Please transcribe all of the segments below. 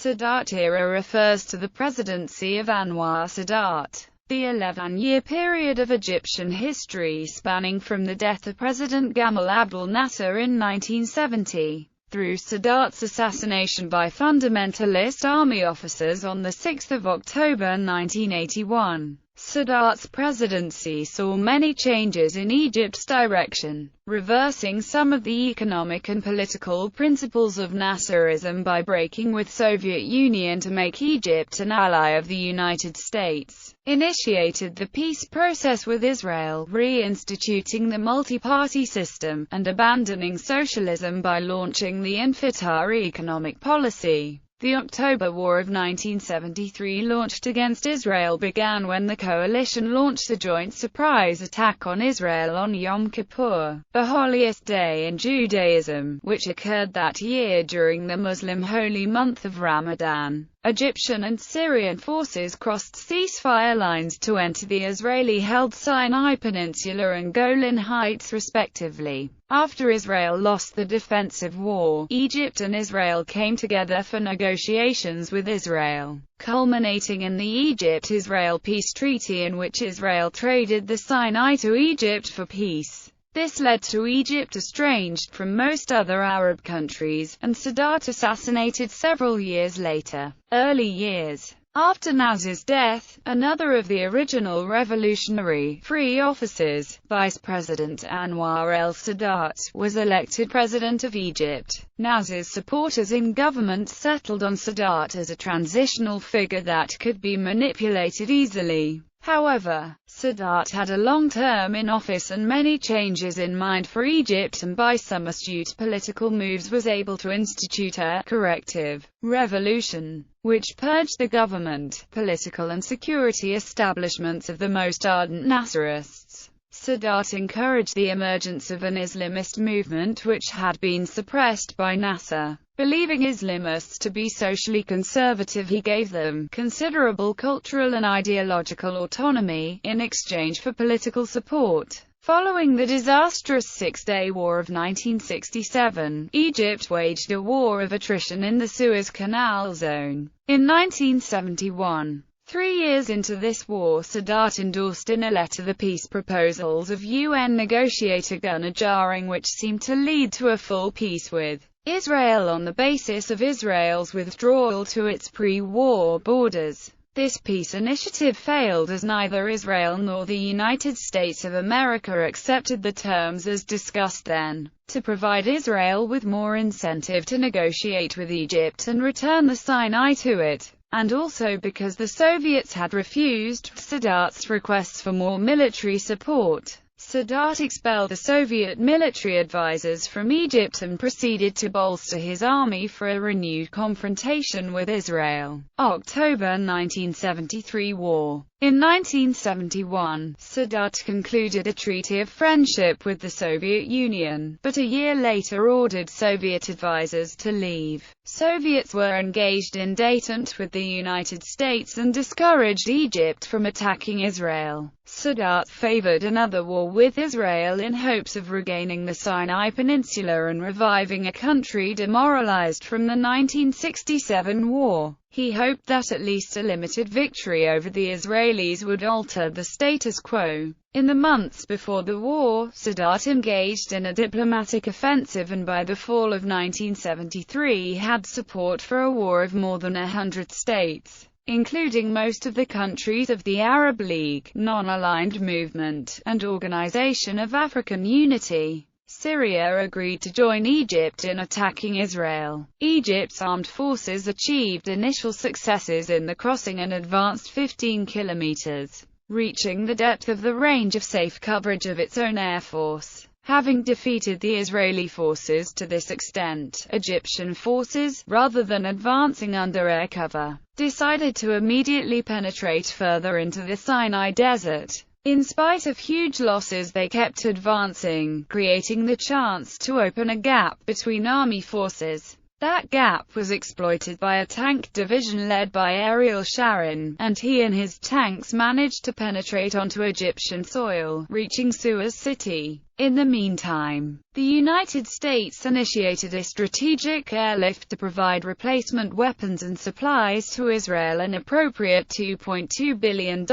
Sadat era refers to the presidency of Anwar Sadat, the 11-year period of Egyptian history spanning from the death of President Gamal Abdel Nasser in 1970, through Sadat's assassination by fundamentalist army officers on 6 October 1981. Sadat's presidency saw many changes in Egypt's direction, reversing some of the economic and political principles of Nasserism by breaking with Soviet Union to make Egypt an ally of the United States, initiated the peace process with Israel, reinstituting the multi-party system, and abandoning socialism by launching the Infitah economic policy. The October War of 1973 launched against Israel began when the coalition launched a joint surprise attack on Israel on Yom Kippur, the holiest day in Judaism, which occurred that year during the Muslim holy month of Ramadan. Egyptian and Syrian forces crossed ceasefire lines to enter the Israeli-held Sinai Peninsula and Golan Heights respectively. After Israel lost the defensive war, Egypt and Israel came together for negotiations with Israel, culminating in the Egypt-Israel peace treaty in which Israel traded the Sinai to Egypt for peace. This led to Egypt estranged from most other Arab countries, and Sadat assassinated several years later. Early years. After Nasser's death, another of the original revolutionary Free officers, Vice President Anwar el-Sadat, was elected President of Egypt. Nasser's supporters in government settled on Sadat as a transitional figure that could be manipulated easily. However, Sadat had a long term in office and many changes in mind for Egypt, and by some astute political moves was able to institute a corrective revolution, which purged the government, political and security establishments of the most ardent Nasserists. Sadat encouraged the emergence of an Islamist movement which had been suppressed by Nasser. Believing Islamists to be socially conservative, he gave them considerable cultural and ideological autonomy, in exchange for political support. Following the disastrous Six-Day War of 1967, Egypt waged a war of attrition in the Suez Canal zone. In 1971, 3 years into this war, Sadat endorsed in a letter the peace proposals of UN negotiator Gunnar Jarring, which seemed to lead to a full peace with Israel on the basis of Israel's withdrawal to its pre-war borders. This peace initiative failed as neither Israel nor the United States of America accepted the terms as discussed then. To provide Israel with more incentive to negotiate with Egypt and return the Sinai to it, and also because the Soviets had refused Sadat's requests for more military support, Sadat expelled the Soviet military advisors from Egypt and proceeded to bolster his army for a renewed confrontation with Israel. October 1973 War. In 1971, Sadat concluded a treaty of friendship with the Soviet Union, but a year later ordered Soviet advisors to leave. Soviets were engaged in détente with the United States and discouraged Egypt from attacking Israel. Sadat favored another war with Israel in hopes of regaining the Sinai Peninsula and reviving a country demoralized from the 1967 war. He hoped that at least a limited victory over the Israelis would alter the status quo. In the months before the war, Sadat engaged in a diplomatic offensive and by the fall of 1973 had support for a war of more than 100 states, including most of the countries of the Arab League, Non-Aligned Movement, and Organization of African Unity. Syria agreed to join Egypt in attacking Israel. Egypt's armed forces achieved initial successes in the crossing and advanced 15 kilometers, reaching the depth of the range of safe coverage of its own air force. Having defeated the Israeli forces to this extent, Egyptian forces, rather than advancing under air cover, decided to immediately penetrate further into the Sinai Desert. In spite of huge losses, they kept advancing, creating the chance to open a gap between army forces. That gap was exploited by a tank division led by Ariel Sharon, and he and his tanks managed to penetrate onto Egyptian soil, reaching Suez City. In the meantime, the United States initiated a strategic airlift to provide replacement weapons and supplies to Israel, an appropriate $2.2 billion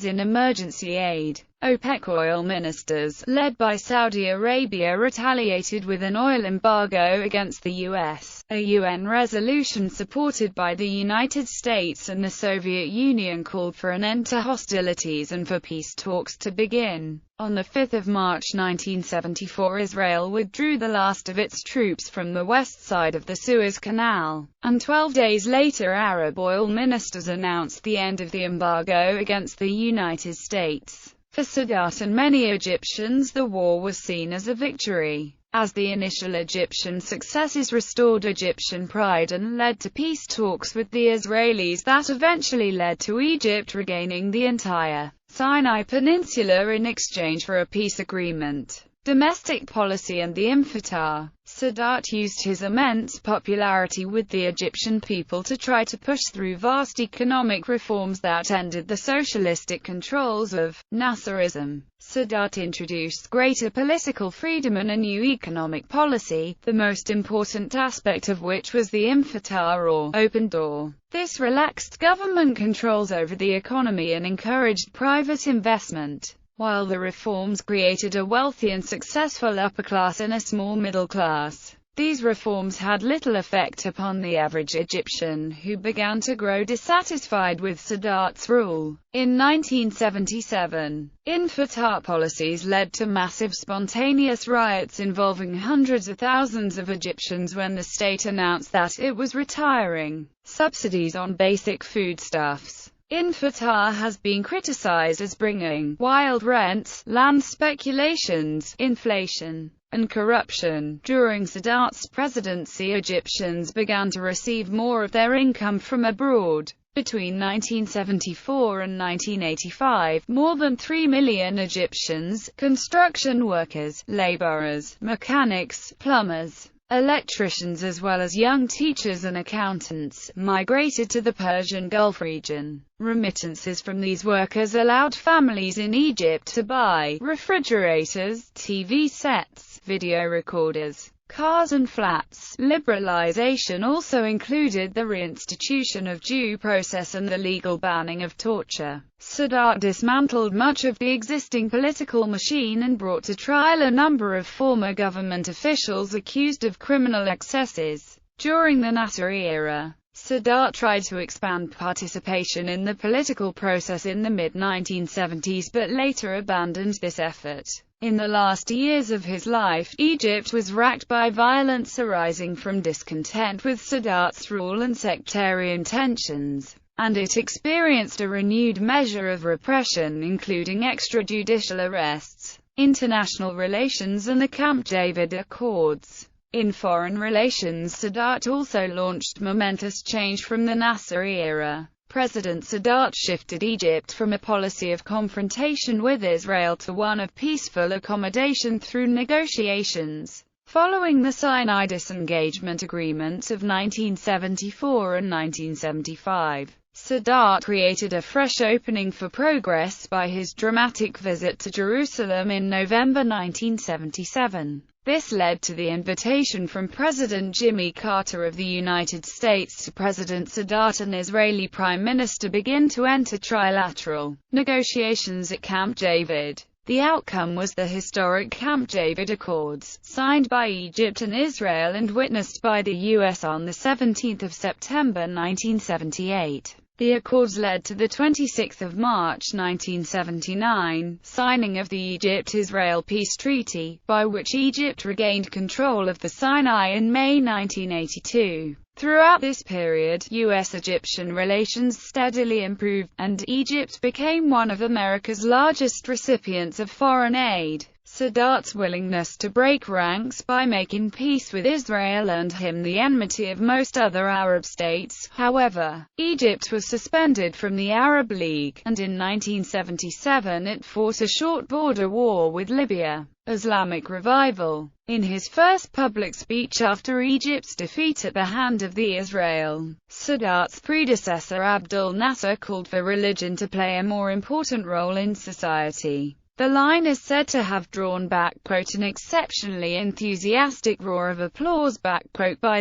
in emergency aid. OPEC oil ministers, led by Saudi Arabia, retaliated with an oil embargo against the U.S. A UN resolution supported by the United States and the Soviet Union called for an end to hostilities and for peace talks to begin. On 5 March 1974, Israel withdrew the last of its troops from the west side of the Suez Canal, and 12 days later Arab oil ministers announced the end of the embargo against the United States. For Sadat and many Egyptians, the war was seen as a victory, as the initial Egyptian successes restored Egyptian pride and led to peace talks with the Israelis that eventually led to Egypt regaining the entire Sinai Peninsula in exchange for a peace agreement. Domestic policy and the Infatah. Sadat used his immense popularity with the Egyptian people to try to push through vast economic reforms that ended the socialistic controls of Nasserism. Sadat introduced greater political freedom and a new economic policy, the most important aspect of which was the Infatah, or open door. This relaxed government controls over the economy and encouraged private investment, while the reforms created a wealthy and successful upper class and a small middle class. These reforms had little effect upon the average Egyptian, who began to grow dissatisfied with Sadat's rule. In 1977, Infatah policies led to massive spontaneous riots involving hundreds of thousands of Egyptians when the state announced that it was retiring subsidies on basic foodstuffs. Infatah has been criticized as bringing wild rents, land speculations, inflation, and corruption. During Sadat's presidency, Egyptians began to receive more of their income from abroad. Between 1974 and 1985, more than 3 million Egyptians, construction workers, laborers, mechanics, plumbers, electricians as well as young teachers and accountants, migrated to the Persian Gulf region. Remittances from these workers allowed families in Egypt to buy refrigerators, TV sets, video recorders, cars and flats. Liberalization also included the reinstitution of due process and the legal banning of torture. Sadat dismantled much of the existing political machine and brought to trial a number of former government officials accused of criminal excesses. During the Nasser era, Sadat tried to expand participation in the political process in the mid-1970s but later abandoned this effort. In the last years of his life, Egypt was racked by violence arising from discontent with Sadat's rule and sectarian tensions, and it experienced a renewed measure of repression, including extrajudicial arrests, international relations and the Camp David Accords. In foreign relations, Sadat also launched momentous change from the Nasser era. President Sadat shifted Egypt from a policy of confrontation with Israel to one of peaceful accommodation through negotiations. Following the Sinai disengagement agreements of 1974 and 1975, Sadat created a fresh opening for progress by his dramatic visit to Jerusalem in November 1977. This led to the invitation from President Jimmy Carter of the United States to President Sadat and Israeli Prime Minister begin to enter trilateral negotiations at Camp David. The outcome was the historic Camp David Accords, signed by Egypt and Israel and witnessed by the U.S. on 17 September 1978. The accords led to the 26th of March 1979 signing of the Egypt-Israel Peace Treaty, by which Egypt regained control of the Sinai in May 1982. Throughout this period, U.S.-Egyptian relations steadily improved, and Egypt became one of America's largest recipients of foreign aid. Sadat's willingness to break ranks by making peace with Israel earned him the enmity of most other Arab states. However, Egypt was suspended from the Arab League, and in 1977 it fought a short border war with Libya. Islamic Revival. In his first public speech after Egypt's defeat at the hand of the Israel, Sadat's predecessor Abdel Nasser called for religion to play a more important role in society. The line is said to have drawn back, an exceptionally enthusiastic roar of applause, by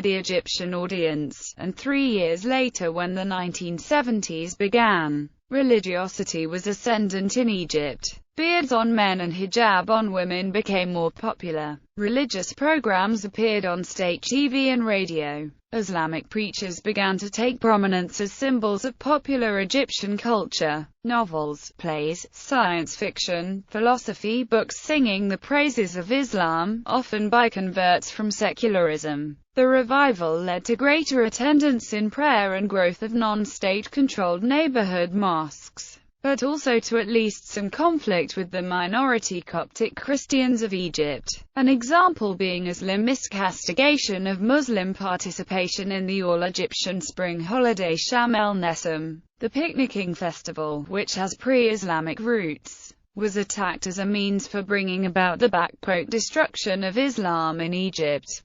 the Egyptian audience, and 3 years later, when the 1970s began, religiosity was ascendant in Egypt. Beards on men and hijab on women became more popular. Religious programs appeared on state TV and radio. Islamic preachers began to take prominence as symbols of popular Egyptian culture. Novels, plays, science fiction, philosophy books singing the praises of Islam, often by converts from secularism. The revival led to greater attendance in prayer and growth of non-state-controlled neighborhood mosques, but also to at least some conflict with the minority Coptic Christians of Egypt, an example being Islamist castigation of Muslim participation in the all-Egyptian spring holiday Sham el-Nessim. The picnicking festival, which has pre-Islamic roots, was attacked as a means for bringing about the destruction of Islam in Egypt.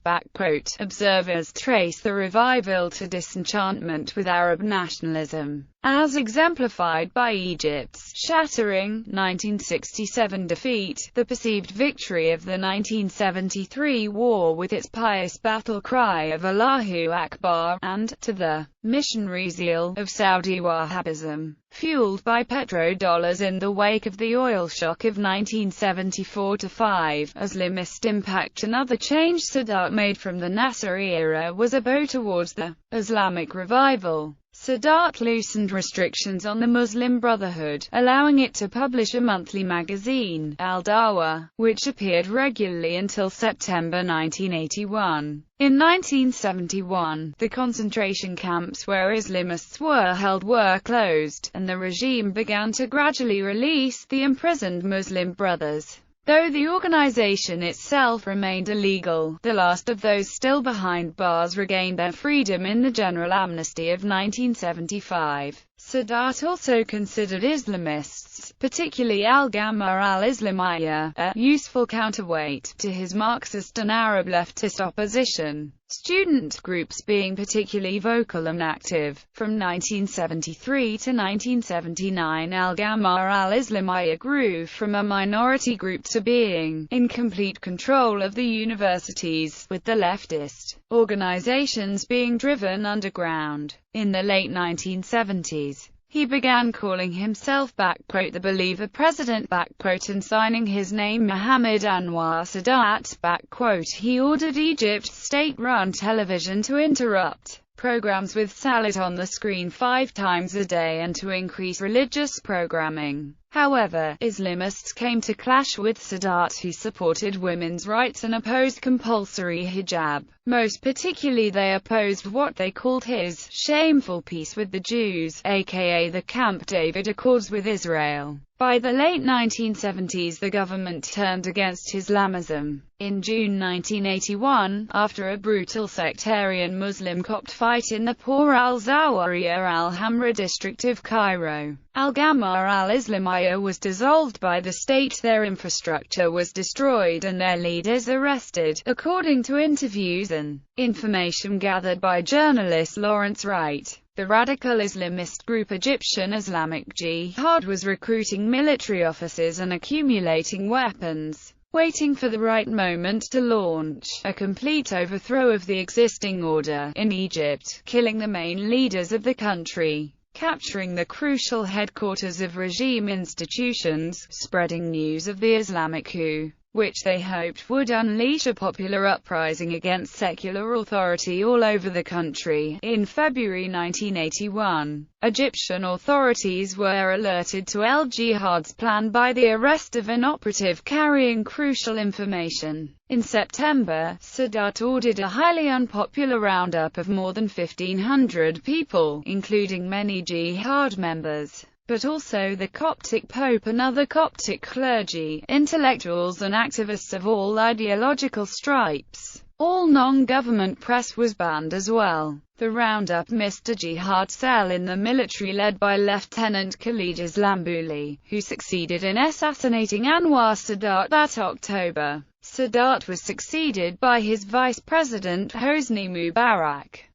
Observers trace the revival to disenchantment with Arab nationalism, as exemplified by Egypt's shattering 1967 defeat, the perceived victory of the 1973 war with its pious battle cry of Allahu Akbar, and, to the missionary zeal of Saudi Wahhabism, fueled by petrodollars in the wake of the oil shock of 1974-5. Islamist impact. Another change Sadat made from the Nasser era was a bow towards the Islamic Revival. Sadat loosened restrictions on the Muslim Brotherhood, allowing it to publish a monthly magazine, Al-Dawa, which appeared regularly until September 1981. In 1971, the concentration camps where Islamists were held were closed, and the regime began to gradually release the imprisoned Muslim Brothers. Though the organization itself remained illegal, the last of those still behind bars regained their freedom in the general amnesty of 1975. Sadat also considered Islamists, particularly Al-Gamma al-Islamiyya, a useful counterweight to his Marxist and Arab leftist opposition. Student groups being particularly vocal and active. From 1973 to 1979, Al-Gamma al-Islamiyya grew from a minority group to being in complete control of the universities, with the leftist organizations being driven underground. In the late 1970s, he began calling himself "the believer president", and signing his name Muhammad Anwar Sadat. He ordered Egypt's state-run television to interrupt programs with Salat on the screen 5 times a day and to increase religious programming. However, Islamists came to clash with Sadat, who supported women's rights and opposed compulsory hijab. Most particularly they opposed what they called his shameful peace with the Jews, aka the Camp David Accords with Israel. By the late 1970s the government turned against Islamism. In June 1981, after a brutal sectarian Muslim Copt fight in the Poor al-Zawariya al-Hamra district of Cairo, Al-Gamma al-Islamiyya was dissolved by the state, their infrastructure was destroyed and their leaders arrested, according to interviews and information gathered by journalist Lawrence Wright. The radical Islamist group Egyptian Islamic Jihad was recruiting military officers and accumulating weapons, waiting for the right moment to launch a complete overthrow of the existing order in Egypt, killing the main leaders of the country, capturing the crucial headquarters of regime institutions, spreading news of the Islamic coup, which they hoped would unleash a popular uprising against secular authority all over the country. In February 1981, Egyptian authorities were alerted to al-Jihad's plan by the arrest of an operative carrying crucial information. In September, Sadat ordered a highly unpopular roundup of more than 1,500 people, including many Jihad members. but also the Coptic Pope and other Coptic clergy, intellectuals and activists of all ideological stripes. All non-government press was banned as well. The roundup missed a jihad cell in the military led by Lieutenant Khalid Islambouli, who succeeded in assassinating Anwar Sadat that October. Sadat was succeeded by his vice president Hosni Mubarak.